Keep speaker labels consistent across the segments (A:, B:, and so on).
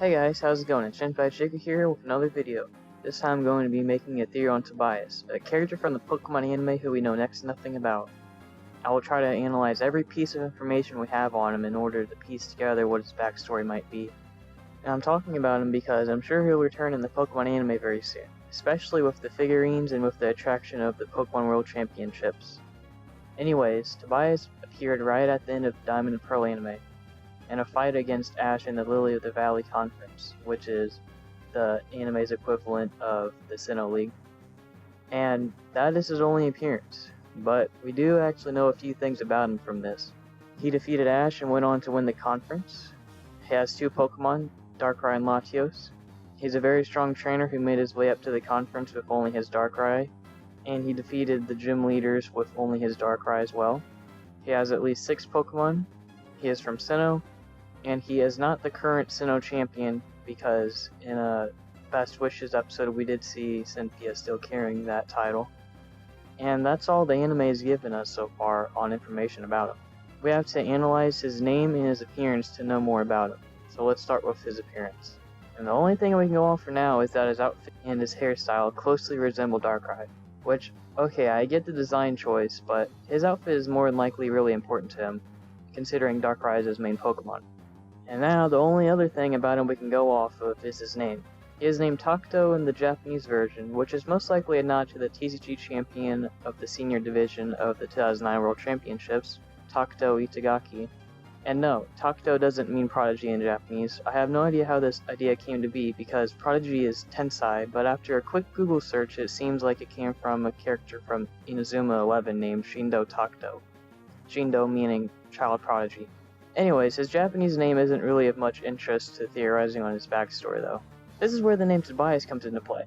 A: Hey guys, how's it going? It's SHENPAI JEIKU here with another video. This time I'm going to be making a theory on Tobias, a character from the Pokemon anime who we know next to nothing about. I will try to analyze every piece of information we have on him in order to piece together what his backstory might be. And I'm talking about him because I'm sure he'll return in the Pokemon anime very soon, especially with the figurines and with the attraction of the Pokemon World Championships. Anyways, Tobias appeared right at the end of Diamond and Pearl anime, in a fight against Ash in the Lily of the Valley Conference, which is the anime's equivalent of the Sinnoh League. And that is his only appearance, but we do actually know a few things about him from this. He defeated Ash and went on to win the conference. He has two Pokemon, DARKRAI and LATIOS. He's a very strong trainer who made his way up to the conference with only his DARKRAI, and he defeated the gym leaders with only his DARKRAI as well. He has at least 6 Pokemon. He is from Sinnoh, and he is not the current Sinnoh champion because in a Best Wishes episode we did see SHENPAI still carrying that title. And that's all the anime has given us so far on information about him. We have to analyze his name and his appearance to know more about him. So let's start with his appearance. And the only thing we can go on for now is that his outfit and his hairstyle closely resemble DARKRAI. Which, okay, I get the design choice, but his outfit is more than likely really important to him, considering DARKRAI is his main Pokemon. And now, the only other thing about him we can go off of is his name. He is named Takuto in the Japanese version, which is most likely a nod to the TCG champion of the senior division of the 2009 World Championships, Takuto Itagaki. And no, Takuto doesn't mean prodigy in Japanese. I have no idea how this idea came to be because prodigy is Tensai, but after a quick Google search it seems like it came from a character from Inazuma 11 named Shindo Takuto. Shindo meaning child prodigy. Anyways, his Japanese name isn't really of much interest to theorizing on his backstory though. This is where the name Tobias comes into play.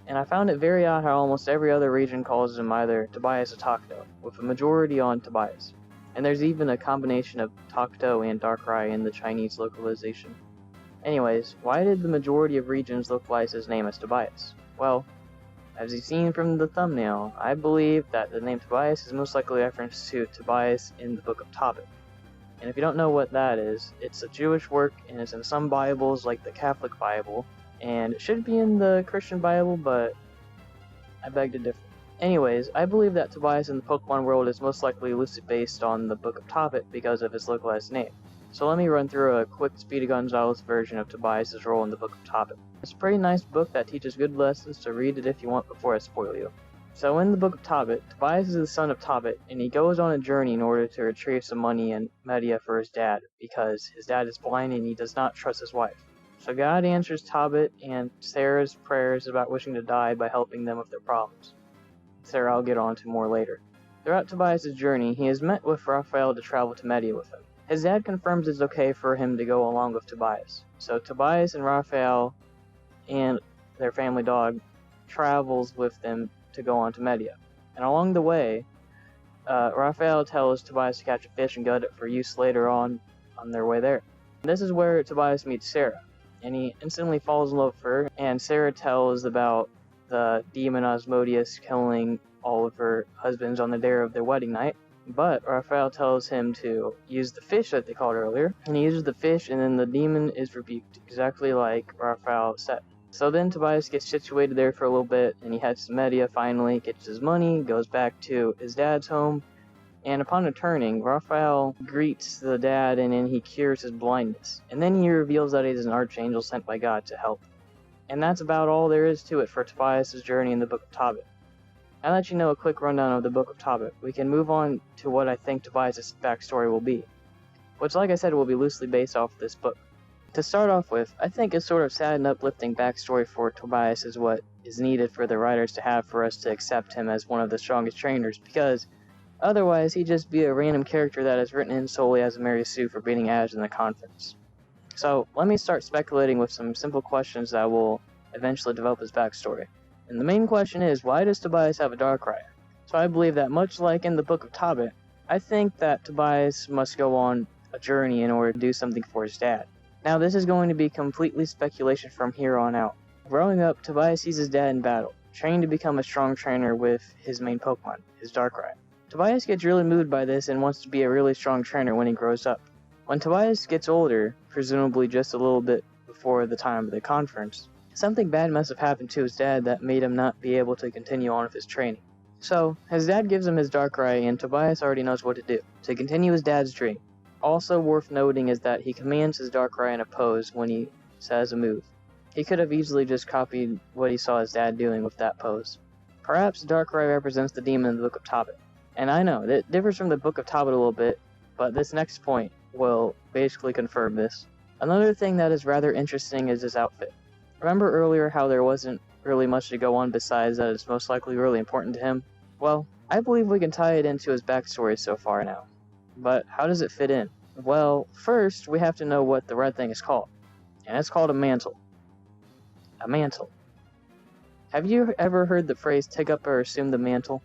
A: And I found it very odd how almost every other region calls him either Tobias or Takuto, with a majority on Tobias. And there's even a combination of Takuto and DARKRAI in the Chinese localization. Anyways, why did the majority of regions localize his name as Tobias? Well, as you've seen from the thumbnail, I believe that the name Tobias is most likely a reference to Tobias in the Book of Tobit. And if you don't know what that is, it's a Jewish work and it's in some Bibles like the Catholic Bible, and it should be in the Christian Bible, but I beg to differ. Anyways, I believe that Tobias in the Pokemon world is most likely loosely based on the Book of Tobit because of his localized name. So let me run through a quick Speedy Gonzales version of Tobias' role in the Book of Tobit. It's a pretty nice book that teaches good lessons, so read it if you want before I spoil you. So in the Book of Tobit, Tobias is the son of Tobit, and he goes on a journey in order to retrieve some money and media for his dad, because his dad is blind and he does not trust his wife. So God answers Tobit and Sarah's prayers about wishing to die by helping them with their problems. Sarah I'll get on to more later. Throughout Tobias' journey, he is met with Raphael to travel to Media with him. His dad confirms it's okay for him to go along with Tobias. So Tobias and Raphael and their family dog travels with them to go on to Media. And along the way, Raphael tells Tobias to catch a fish and gut it for use later on their way there. This is where Tobias meets Sarah, and he instantly falls in love with her, and Sarah tells about the demon Asmodeus killing all of her husbands on the day of their wedding night. But Raphael tells him to use the fish that they called earlier, and he uses the fish and then the demon is rebuked, exactly like Raphael said. So then Tobias gets situated there for a little bit, and he heads to Media finally, gets his money, goes back to his dad's home, and upon returning, Raphael greets the dad and then he cures his blindness. And then he reveals that he's an archangel sent by God to help. And that's about all there is to it for Tobias' journey in the Book of Tobit. I'll let you know a quick rundown of the Book of Tobit. We can move on to what I think Tobias' backstory will be, which like I said will be loosely based off this book. To start off with, I think a sort of sad and uplifting backstory for Tobias is what is needed for the writers to have for us to accept him as one of the strongest trainers, because otherwise he'd just be a random character that is written in solely as a Mary Sue for beating Ash in the conference. So let me start speculating with some simple questions that will eventually develop his backstory. And the main question is, why does Tobias have a DARKRAI? So I believe that much like in the Book of Tobit, I think that Tobias must go on a journey in order to do something for his dad. Now this is going to be completely speculation from here on out. Growing up, Tobias sees his dad in battle, training to become a strong trainer with his main Pokemon, his DARKRAI. Tobias gets really moved by this and wants to be a really strong trainer when he grows up. When Tobias gets older, presumably just a little bit before the time of the conference, something bad must have happened to his dad that made him not be able to continue on with his training. So, his dad gives him his DARKRAI, and Tobias already knows what to do, to continue his dad's dream. Also worth noting is that he commands his DARKRAI in a pose when he says a move. He could have easily just copied what he saw his dad doing with that pose. Perhaps DARKRAI represents the demon in the Book of Tobit. And I know, it differs from the Book of Tobit a little bit, but this next point will basically confirm this. Another thing that is rather interesting is his outfit. Remember earlier how there wasn't really much to go on besides that it's most likely really important to him? Well, I believe we can tie it into his backstory so far now. But how does it fit in? Well, first we have to know what the red thing is called. And it's called a mantle. A mantle. Have you ever heard the phrase take up or assume the mantle?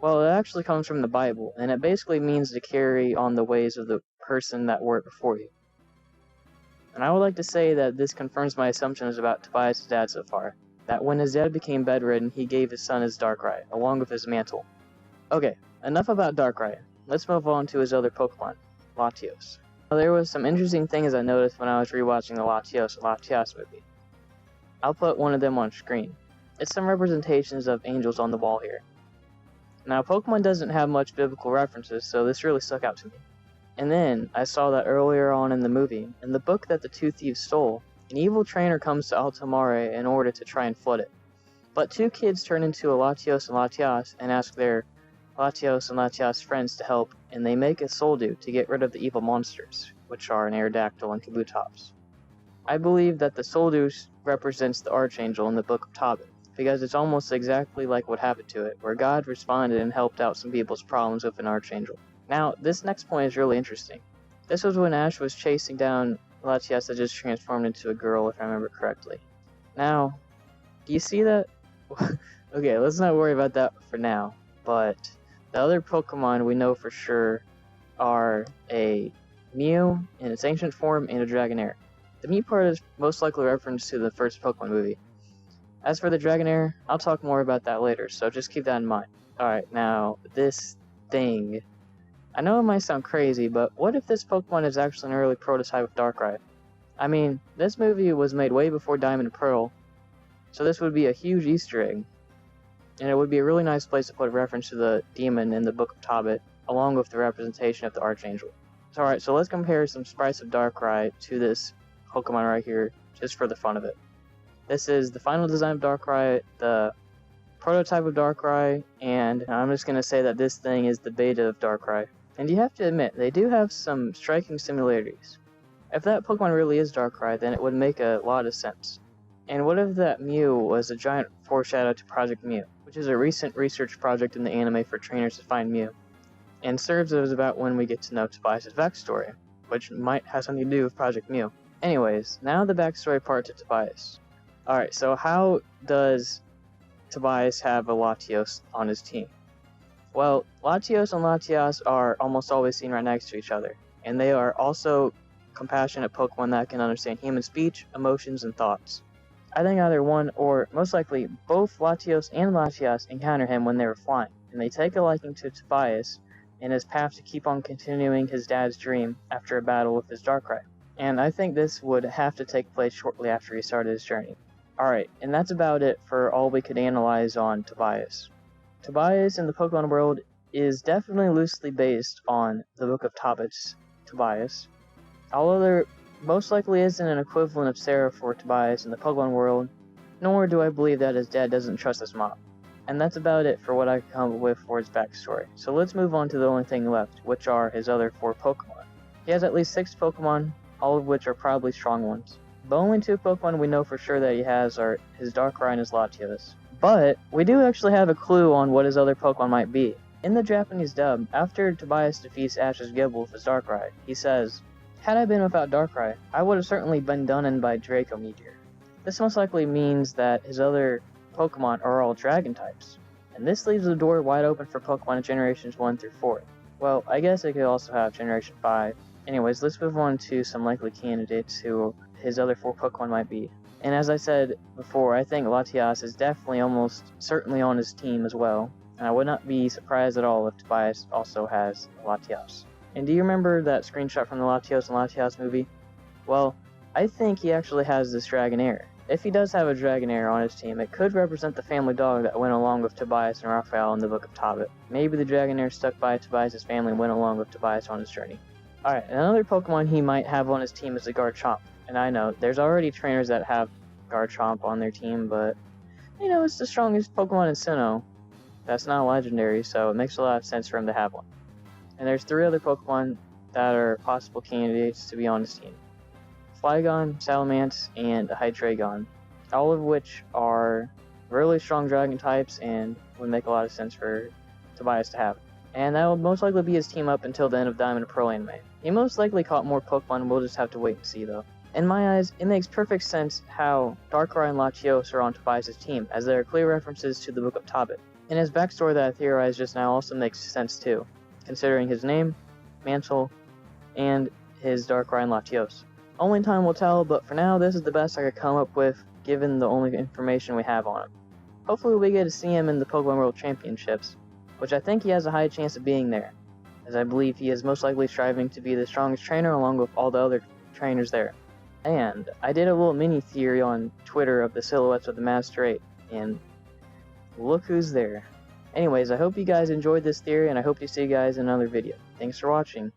A: Well, it actually comes from the Bible, and it basically means to carry on the ways of the person that were before you. And I would like to say that this confirms my assumptions about Tobias' dad so far. That when his dad became bedridden, he gave his son his DARKRAI, along with his mantle. Okay, enough about DARKRAI. Let's move on to his other Pokemon, LATIOS. Now, there was some interesting things I noticed when I was rewatching the LATIOS movie. I'll put one of them on screen. It's some representations of angels on the wall here. Now, Pokemon doesn't have much biblical references, so this really stuck out to me. And then, I saw that earlier on in the movie, in the book that the two thieves stole, an evil trainer comes to Altamare in order to try and flood it. But two kids turn into a LATIOS and LATIAS and ask their LATIOS and LATIAS friends to help, and they make a Soldew to get rid of the evil monsters, which are an Aerodactyl and Kabutops. I believe that the Soldew represents the Archangel in the Book of Tobit, because it's almost exactly like what happened to it, where God responded and helped out some people's problems with an Archangel. Now, this next point is really interesting. This was when Ash was chasing down LATIOS that just transformed into a girl, if I remember correctly. Now, do you see that? Okay, let's not worry about that for now, but the other Pokemon we know for sure are a Mew in its ancient form and a Dragonair. The Mew part is most likely a reference to the first Pokemon movie. As for the Dragonair, I'll talk more about that later, so just keep that in mind. Alright, now, this thing. I know it might sound crazy, but what if this Pokemon is actually an early prototype of DARKRAI? I mean, this movie was made way before Diamond and Pearl, so this would be a huge Easter egg. And it would be a really nice place to put a reference to the demon in the Book of Tobit, along with the representation of the Archangel. Alright, so let's compare some sprites of DARKRAI to this Pokemon right here, just for the fun of it. This is the final design of DARKRAI, the prototype of DARKRAI, and I'm just going to say that this thing is the beta of DARKRAI. And you have to admit, they do have some striking similarities. If that Pokemon really is DARKRAI, then it would make a lot of sense. And what if that Mew was a giant foreshadow to Project Mew, which is a recent research project in the anime for trainers to find Mew, and serves as about when we get to know Tobias' backstory, which might have something to do with Project Mew. Anyways, now the backstory part to Tobias. Alright, so how does Tobias have a LATIOS on his team? Well, LATIOS and LATIAS are almost always seen right next to each other, and they are also compassionate Pokemon that can understand human speech, emotions, and thoughts. I think either one, or most likely both LATIOS and LATIAS encounter him when they were flying, and they take a liking to Tobias and his path to keep on continuing his dad's dream after a battle with his DARKRAI. And I think this would have to take place shortly after he started his journey. Alright, and that's about it for all we could analyze on Tobias. Tobias in the Pokemon world is definitely loosely based on the Book of Tobit's Tobias, although there most likely isn't an equivalent of Sarah for Tobias in the Pokemon world, nor do I believe that his dad doesn't trust his mom. And that's about it for what I can come up with for his backstory. So let's move on to the only thing left, which are his other 4 Pokemon. He has at least 6 Pokemon, all of which are probably strong ones. The only 2 Pokemon we know for sure that he has are his DARKRAI and his LATIOS. But we do actually have a clue on what his other Pokemon might be. In the Japanese dub, after Tobias defeats Ash's Gible with his DARKRAI, he says, "Had I been without DARKRAI, I would have certainly been done in by Draco Meteor." This most likely means that his other Pokemon are all Dragon types, and this leaves the door wide open for Pokemon in Generations 1 through 4. Well, I guess it could also have Generation 5. Anyways, let's move on to some likely candidates who his other 4 Pokemon might be. And as I said before, I think LATIOS is definitely almost certainly on his team as well, and I would not be surprised at all if Tobias also has LATIOS. And do you remember that screenshot from the LATIOS and LATIOS movie? Well, I think he actually has this Dragonair. If he does have a Dragonair on his team, it could represent the family dog that went along with Tobias and Raphael in the Book of Tobit. Maybe the Dragonair stuck by Tobias' family and went along with Tobias on his journey. Alright, another Pokemon he might have on his team is the Garchomp. And I know, there's already trainers that have Garchomp on their team, but, you know, it's the strongest Pokemon in Sinnoh. That's not legendary, so it makes a lot of sense for him to have one. And there's 3 other Pokemon that are possible candidates to be on his team. Flygon, Salamence, and Hydreigon, all of which are really strong dragon types and would make a lot of sense for Tobias to have. And that will most likely be his team up until the end of Diamond and Pearl anime. He most likely caught more Pokemon, we'll just have to wait and see though. In my eyes, it makes perfect sense how DARKRAI and LATIOS are on Tobias' team, as there are clear references to the Book of Tobit. And his backstory that I theorized just now also makes sense too, considering his name, mantle, and his DARKRAI and LATIOS. Only time will tell, but for now, this is the best I could come up with, given the only information we have on him. Hopefully we get to see him in the Pokemon World Championships, which I think he has a high chance of being there, as I believe he is most likely striving to be the strongest trainer along with all the other trainers there. And I did a little mini theory on Twitter of the silhouettes of the Master 8, and look who's there. Anyways, I hope you guys enjoyed this theory, and I hope to see you guys in another video. Thanks for watching.